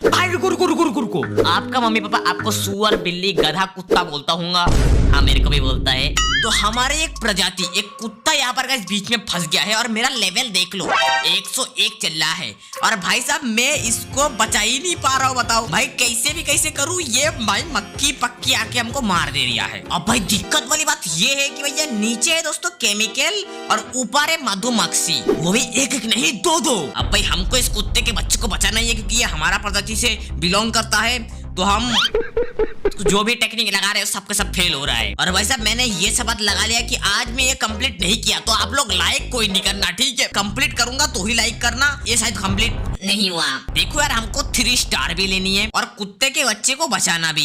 भाई रुको रुको रुको रुको रुको, आपका मम्मी पापा आपको सुअर, बिल्ली, गधा, कुत्ता बोलता होगा। हाँ मेरे को भी बोलता है। तो हमारे एक प्रजाति, एक कुत्ता यहाँ पर गाइस बीच में फंस गया है और मेरा लेवल देख लो 101 चल रहा है। और भाई साहब मैं इसको बचा ही नहीं पा रहा हूँ। बताओ भाई कैसे भी कैसे करूँ, ये भाई मक्की पक्की आके हमको मार दे रहा है। अब भाई दिक्कत वाली बात ये है कि भैया नीचे है दोस्तों केमिकल और ऊपर है मधुमक्खी, वो भी एक एक नहीं दो दो। अब भाई हमको इस कुत्ते के बच्चे को बचाना ही है क्योंकि ये हमारा प्रजाति से बिलोंग करता है। तो हम जो भी टेक्निक लगा रहे हैं सबके सब फेल हो रहा है। और भाई साहब मैंने ये शब्द लगा लिया कि आज मैं ये कंप्लीट नहीं किया तो आप लोग लाइक कोई नहीं करना, ठीक है? कंप्लीट करूंगा तो ही लाइक करना। ये शायद कंप्लीट नहीं हुआ। देखो यार हमको 3 स्टार भी लेनी है और कुत्ते के बच्चे को बचाना भी है।